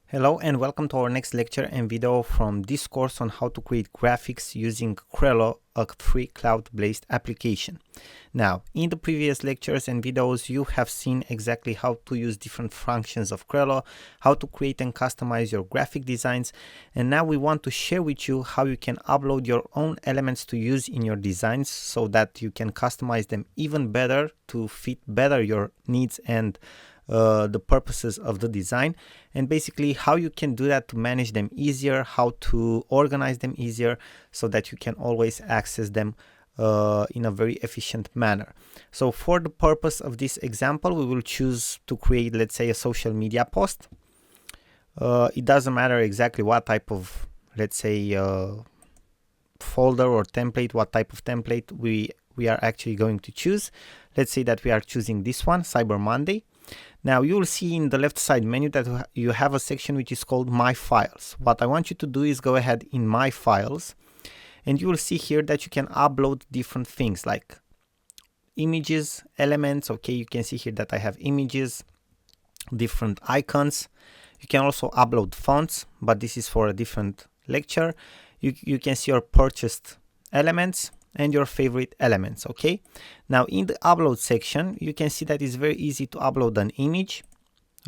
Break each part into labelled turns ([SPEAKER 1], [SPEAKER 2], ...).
[SPEAKER 1] Hello and welcome to our next lecture and video from this course on how to create graphics using Crello, a free cloud-based application. Now, in the previous lectures and videos, you have seen exactly how to use different functions of Crello, how to create and customize your graphic designs, and now we want to share with you how you can upload your own elements to use in your designs so that you can customize them even better to fit better your needs and the purposes of the design, and basically how you can do that to manage them easier, how to organize them easier so that you can always access them in a very efficient manner. So for the purpose of this example, we will choose to create, let's say, a social media post. It doesn't matter exactly what type of, let's say, folder or template, what type of template we are actually going to choose. Let's say that we are choosing this one, Cyber Monday. Now you will see in the left side menu that you have a section which is called My Files. What I want you to do is go ahead in My Files, and you will see here that you can upload different things like images, elements. Okay, you can see here that I have images, different icons. You can also upload fonts, but this is for a different lecture. You can see your purchased elements and your favorite elements. Okay, now in the upload section you can see that it's very easy to upload an image.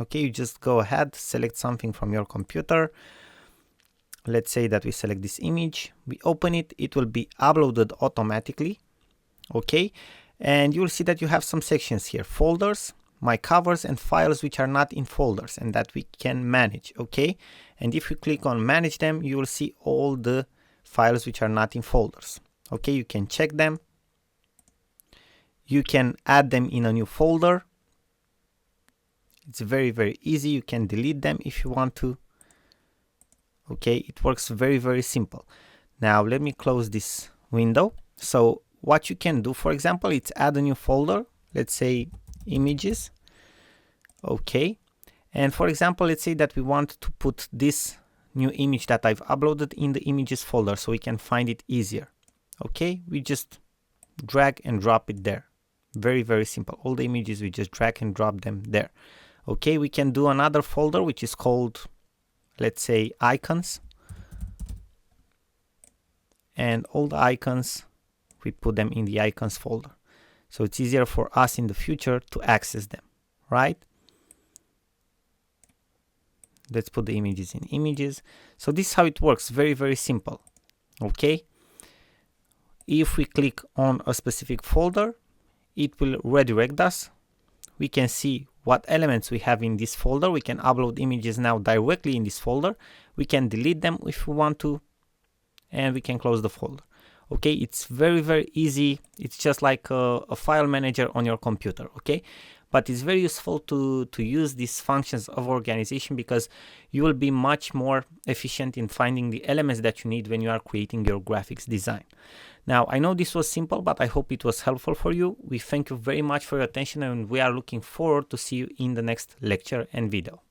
[SPEAKER 1] Okay, you just go ahead, select something from your computer. Let's say that we select this image, we open it, it will be uploaded automatically. Okay, and you'll see that you have some sections here: folders, my covers, and files which are not in folders and that we can manage. Okay, and if you click on manage them, you will see all the files which are not in folders. Okay, you can check them. You can add them in a new folder. It's very easy. You can delete them if you want to. Okay, it works very simple. Now let me close this window. So what you can do, for example, it's add a new folder. Let's say images. Okay, and for example, let's say that we want to put this new image that I've uploaded in the images folder so we can find it easier. Okay, we just drag and drop it there. Very simple. All the images, we just drag and drop them there. Okay, we can do another folder which is called, let's say, icons. And all the icons, we put them in the icons folder. So it's easier for us in the future to access them, right? Let's put the images in images. So this is how it works. Very simple. Okay. If we click on a specific folder, it will redirect us. We can see what elements we have in this folder. We can upload images now directly in this folder. We can delete them if we want to, and we can close the folder. Okay, it's very easy. It's just like a file manager on your computer. Okay, but it's very useful to use these functions of organization because you will be much more efficient in finding the elements that you need when you are creating your graphics design. Now, I know this was simple, but I hope it was helpful for you. We thank you very much for your attention, and we are looking forward to see you in the next lecture and video.